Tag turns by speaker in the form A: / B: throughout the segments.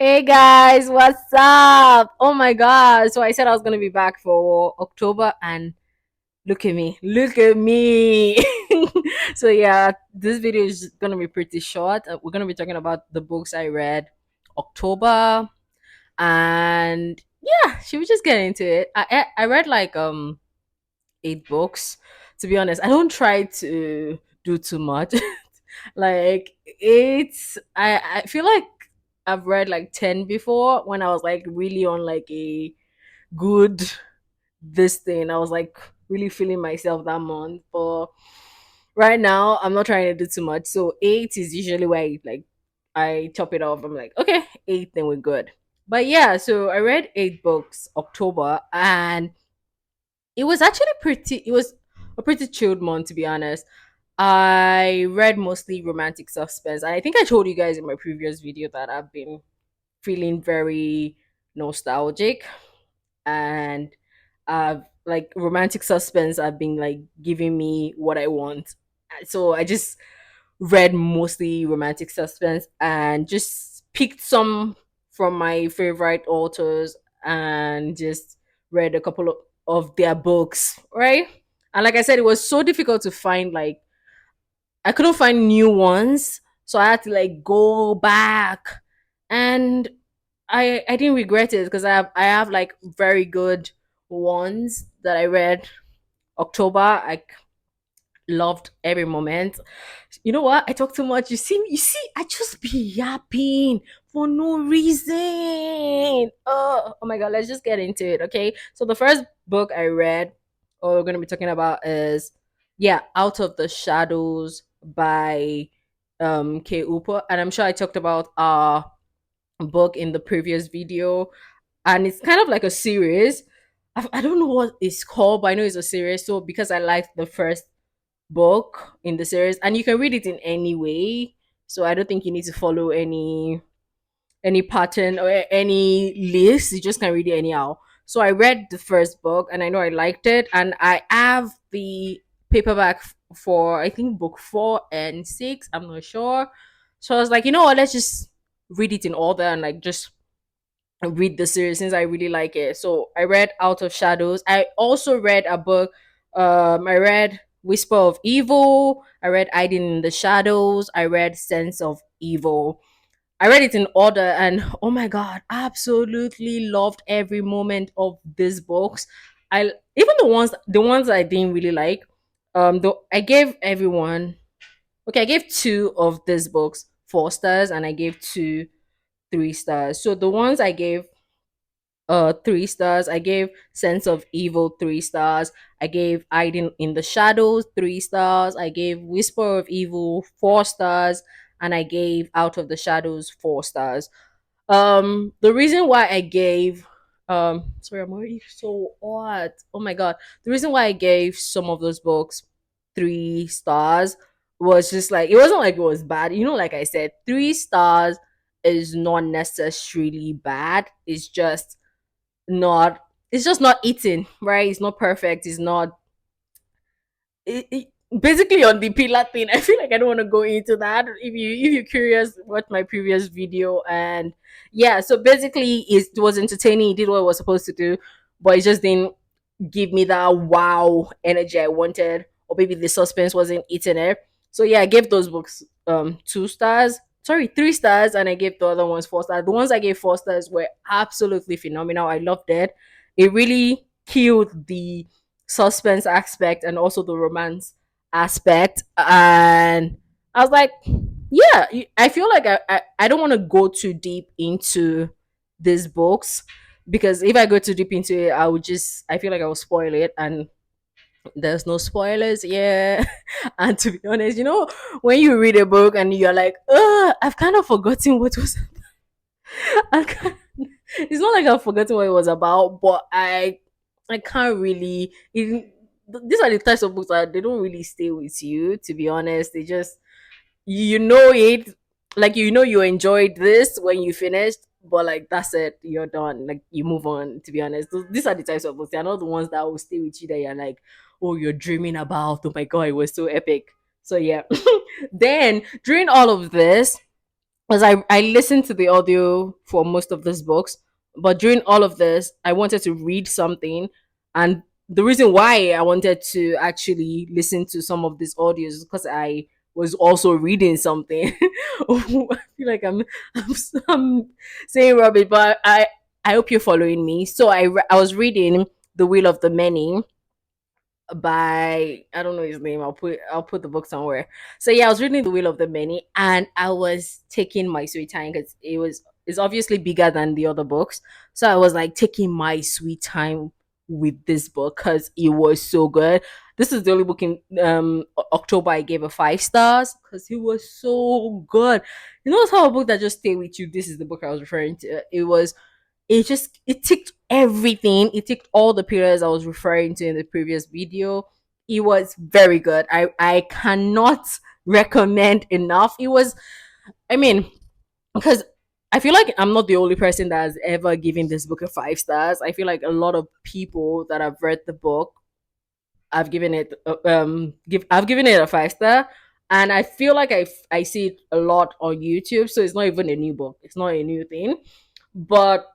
A: Hey guys, what's up? Oh my god. So I said I was going to be back for October and look at me. Look at me. So yeah, this video is going to be pretty short. We're going to be talking about the books I read October and yeah, should we just get into it? I read like 8 books. To be honest, I don't try to do too much. Like it's I feel like I've read like 10 before when I was like really on like a good this thing. I was like really feeling myself that month. But right now I'm not trying to do too much. So 8 is usually where I chop it off. I'm like, okay, 8, then we're good. But yeah, so I read 8 books October and it was actually it was a pretty chilled month, to be honest. I read mostly romantic suspense. I think I told you guys in my previous video that I've been feeling very nostalgic and like romantic suspense have been like giving me what I want. So I just read mostly romantic suspense and just picked some from my favorite authors and just read a couple of their books, right? And like I said, it was so difficult to find like I couldn't find new ones, so I had to like go back, and I didn't regret it because I have like very good ones that I read October. I loved every moment. You know what? I talk too much. You see, I just be yapping for no reason. Oh my god, let's just get into it, okay? So the first book I read, or we're gonna be talking about is yeah, Out of the Shadows by K Upa. And I'm sure I talked about our book in the previous video. And it's kind of like a series. I don't know what it's called, but I know it's a series. So because I liked the first book in the series, and you can read it in any way, so I don't think you need to follow any pattern or any list. You just can read it anyhow. So I read the first book and I know I liked it, and I have the paperback for I think book 4 and 6, I'm not sure. So I was like, you know what, let's just read it in order and like just read the series since I really like it. So I read Out of Shadows. I also read a book. I read Whisper of Evil. I read Hiding in the Shadows. I read Sense of Evil. I read it in order, and oh my god, absolutely loved every moment of these books. I even the ones I didn't really like. Though I gave everyone okay, I gave 2 of these books 4 stars, and I gave 2 3 stars. So the ones I gave 3 stars. I gave Sense of Evil 3 stars. I gave Hiding in the Shadows 3 stars. I gave Whisper of Evil 4 stars, and I gave Out of the Shadows 4 stars. The reason why I gave sorry, I'm already so odd. Oh my god. The reason why I gave some of those books 3 stars was just like it wasn't like it was bad. You know, like I said, 3 stars is not necessarily bad. Not it's just not eating, right? It's not perfect. It's not it, basically on the pillar thing. I feel like I don't want to go into that. If you're curious, watch my previous video. And yeah, so basically it was entertaining. It did what it was supposed to do, but it just didn't give me that wow energy I wanted, or maybe the suspense wasn't eating it. So yeah, I gave those books 2 stars. Sorry, 3 stars, and I gave the other ones 4 stars. The ones I gave 4 stars were absolutely phenomenal. I loved it. It really killed the suspense aspect and also the romance aspect. And I was like, yeah, I feel like I don't want to go too deep into these books because if I go too deep into it, I feel like I will spoil it, and there's no spoilers, yeah. And to be honest, when you read a book and you're like, I've kind of forgotten what was I can't, it's not like I've forgotten what it was about, but I can't really. These are the types of books that they don't really stay with you. To be honest, they just you know it, like you enjoyed this when you finished, but like that's it, you're done. Like you move on. To be honest, these are the types of books. They're not the ones that will stay with you. That you're like, oh, you're dreaming about. Oh my god, it was so epic. So yeah. Then during all of this, because I listened to the audio for most of these books, but during all of this, I wanted to read something, and the reason why I wanted to actually listen to some of these audios is because I was also reading something. I feel like I'm saying rubbish, but I hope you're following me. So I was reading The Will of the Many by, I don't know his name. I'll put the book somewhere. So yeah, I was reading The Will of the Many, and I was taking my sweet time because it's obviously bigger than the other books. So I was like taking my sweet time with this book because it was so good. This is the only book in October I gave a 5 stars because it was so good. You know how a book that just stay with you. This is the book I was referring to. It ticked everything. It ticked all the pillars I was referring to in the previous video. It was very good. I cannot recommend enough. It was, I mean, because I feel like I'm not the only person that has ever given this book a 5 stars. I feel like a lot of people that have read the book, I've given it a 5 star, and I feel like I see it a lot on YouTube. So it's not even a new book. It's not a new thing, but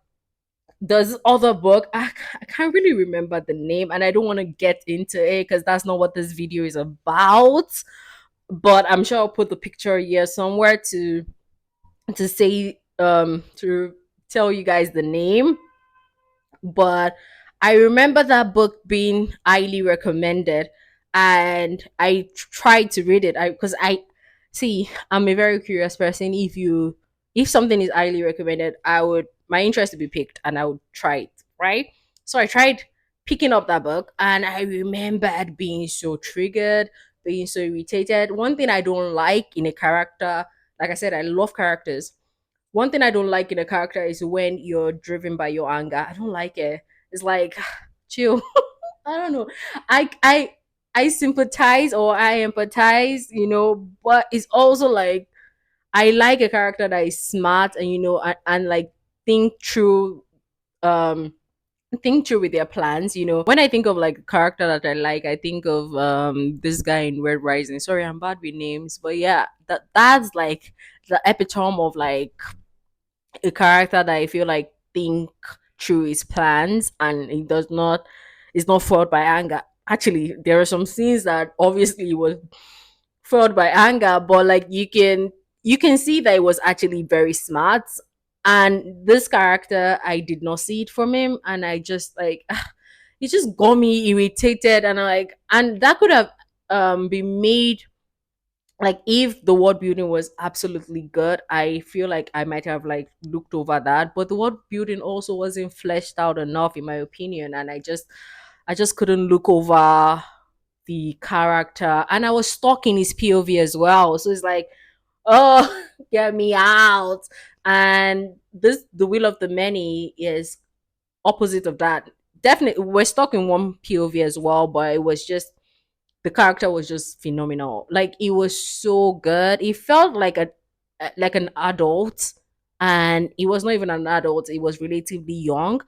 A: there's this other book. I can't really remember the name, and I don't want to get into it because that's not what this video is about. But I'm sure I'll put the picture here somewhere to say to tell you guys the name. But I remember that book being highly recommended, and I tried to read it. I because I see I'm a very curious person. If something is highly recommended, I would my interest would be piqued, and I would try it. Right. So I tried picking up that book, and I remembered being so triggered, being so irritated. One thing I don't like in a character, like I said, I love characters. One thing I don't like in a character is when you're driven by your anger. I don't like it. It's like chill. I don't know. I sympathize or I empathize, but it's also like I like a character that is smart and and like think through um think through with their plans. When I think of like a character that I like, I think of this guy in Red Rising. Sorry, I'm bad with names, but yeah, that's like the epitome of like a character that I feel like think through his plans and he does not is not fueled by anger. Actually, there are some scenes that obviously was fueled by anger, but like you can see that it was actually very smart. And this character, I did not see it from him, and I just like it just got me irritated, and and that could have been made like if the world building was absolutely good. I feel like I might have like looked over that, but the world building also wasn't fleshed out enough in my opinion, and I just couldn't look over the character, and I was stuck in his POV as well. So it's like, oh, get me out. And this The Will of the Many is opposite of that. Definitely we're stuck in one POV as well, but it was just the character was just phenomenal. Like it was so good. It felt like an adult, and he was not even an adult. It was relatively young,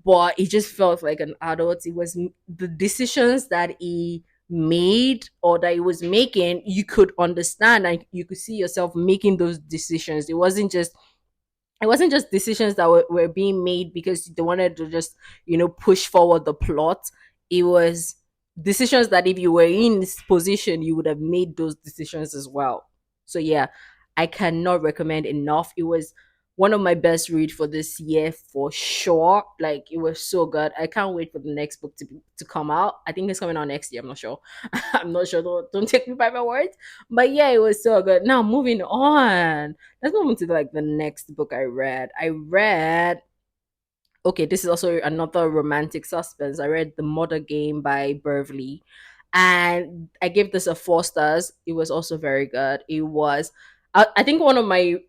A: but it just felt like an adult. It was the decisions that he made or that he was making. You could understand and you could see yourself making those decisions. It wasn't just decisions that were being made because they wanted to just push forward the plot. It was decisions that if you were in this position you would have made those decisions as well. So yeah, I cannot recommend enough. It was one of my best read for this year for sure. Like it was so good. I can't wait for the next book to come out. I think it's coming out next year. I'm not sure. I'm not sure. Don't take me by my words. But yeah, it was so good. Now moving on, let's move on to like the next book I read. Okay, this is also another romantic suspense. I read The Mother Game by Beverly, and I gave this a 4 stars. It was also very good. It was, I think, one of my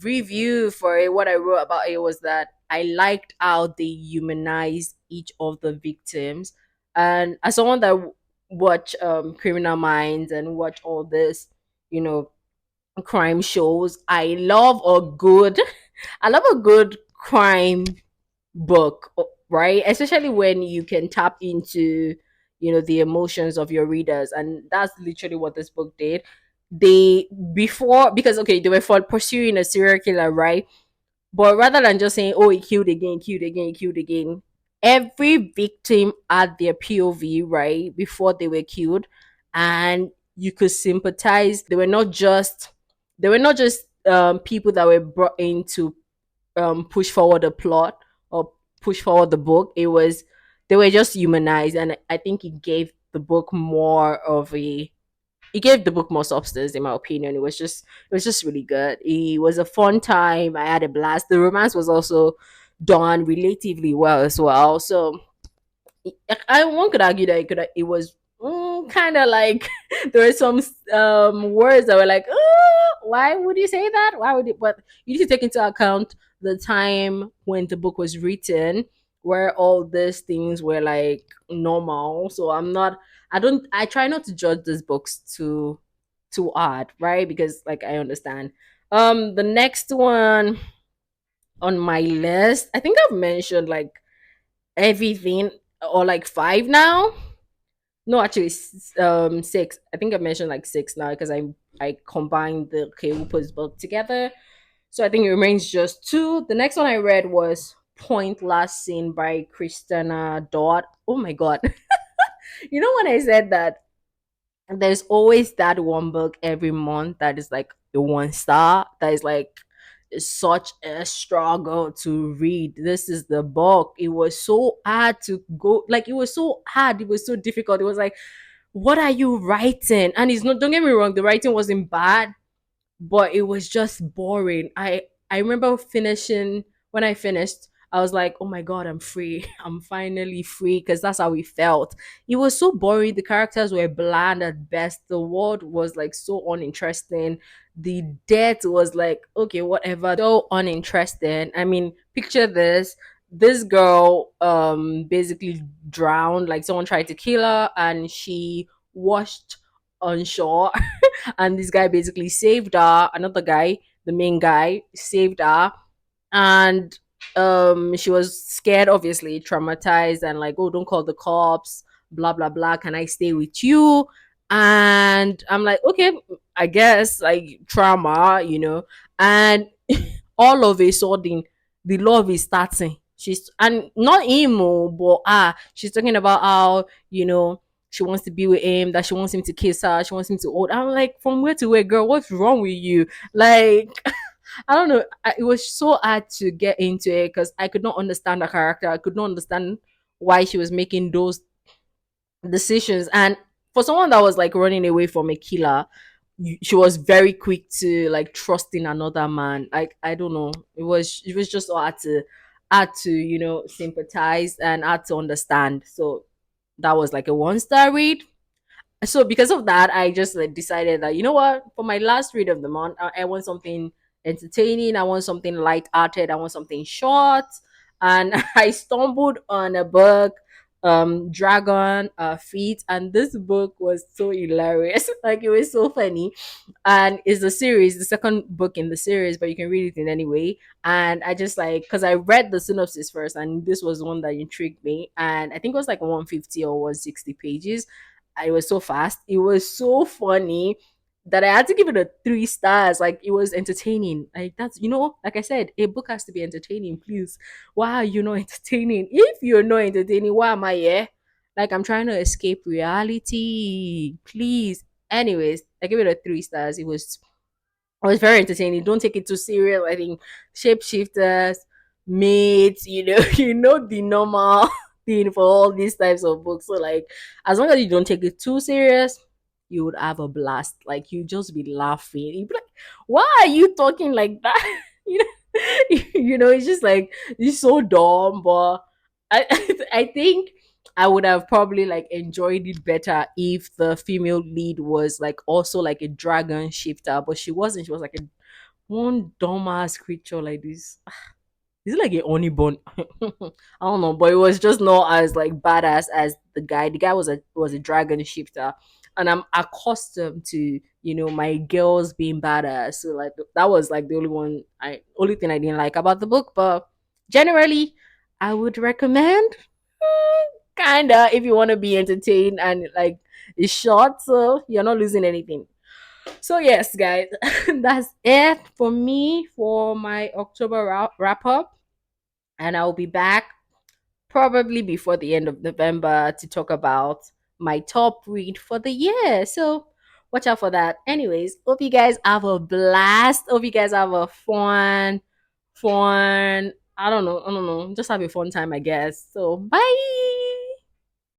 A: review for it, what I wrote about it was that I liked how they humanized each of the victims. And as someone that watch Criminal Minds and watch all this, you know, crime shows, I love a good crime book, right? Especially when you can tap into, the emotions of your readers, and that's literally what this book did. they before because okay, they were for pursuing a serial killer, right? But rather than just saying, "Oh, he killed again, killed again, he killed again," every victim had their POV right before they were killed, and you could sympathize. They were not just people that were brought in to push forward the plot or push forward the book. They were just humanized, and I think it gave the book more of a it gave the book more substance in my opinion. It was just really good. It was a fun time. I had a blast. The romance was also done relatively well as well. So one could argue that it was kind of like there were some words that were like, oh, why would you say that? Why would it? But you need to take into account the time when the book was written, where all these things were like normal. So I try not to judge these books too hard, right? Because like I understand. The next one on my list, I think I've mentioned like everything or like five now. No, actually, six. I think I mentioned like six now because I combined the Keupa's book together. So I think it remains just two. The next one I read was Point Last Seen by Christina Dodd. Oh my god. You know when I said that there's always that one book every month that is like the one star that is like such a struggle to read. This is the book. It was so hard to go, like it was so hard, it was so difficult. It was like, what are you writing? And it's not, don't get me wrong, the writing wasn't bad, but it was just boring. I remember finishing when I finished, I was like, "Oh my god, I'm free. I'm finally free," because that's how it felt. It was so boring. The characters were bland at best. The world was like so uninteresting. The death was like, okay, whatever. So uninteresting. I mean, picture this. This girl basically drowned, like someone tried to kill her and she washed on shore and this guy basically saved her. Another guy, the main guy, saved her, and she was scared, obviously traumatized, and like, oh, don't call the cops, blah blah blah. Can I stay with you? And I'm like, okay, I guess like trauma. And all of a sudden, the love is starting. She's and not emo, but she's talking about how she wants to be with him, that she wants him to kiss her, she wants him to hold. I'm like, from where to where, girl? What's wrong with you? Like, I don't know. It was so hard to get into it because I could not understand the character. I could not understand why she was making those decisions. And for someone that was like running away from a killer, she was very quick to like trust in another man. Like I don't know. It was just so hard to sympathize and hard to understand. So that was like a one-star read. So because of that, I just like decided that you know what, for my last read of the month, I want something entertaining, I want something light-hearted, I want something short, and I stumbled on a book, Dragon Feet, and this book was so hilarious. Like it was so funny, and it's a series, the second book in the series, but you can read it in any way. And I just like because I read the synopsis first, and this was one that intrigued me, and I think it was like 150 or 160 pages. It was so fast. It was so funny that I had to give it a 3 stars. Like it was entertaining. Like that's like I said, a book has to be entertaining. Please, why are you not entertaining? If you're not entertaining, why am I here? Like I'm trying to escape reality. Please. Anyways, I give it a 3 stars. It was very entertaining. Don't take it too serious. I think shapeshifters, mates, the normal thing for all these types of books. So like as long as you don't take it too serious, you would have a blast. Like you just be laughing. You'd be like, why are you talking like that? you it's just like it's so dumb, but I I think I would have probably like enjoyed it better if the female lead was like also like a dragon shifter, but she wasn't. She was like a one dumbass creature like this. Is it like a honey bun? I don't know, but it was just not as like badass as the guy. The guy was a dragon shifter, and I'm accustomed to my girls being badass. So like that was like the only thing I didn't like about the book. But generally, I would recommend. Kinda, if you want to be entertained and like it's short, so you're not losing anything. So yes, guys, that's it for me for my October wrap up, and I'll be back probably before the end of November to talk about my top read for the year. So watch out for that. Anyways, hope you guys have a blast. Hope you guys have a fun. I don't know. Just have a fun time, I guess. So bye.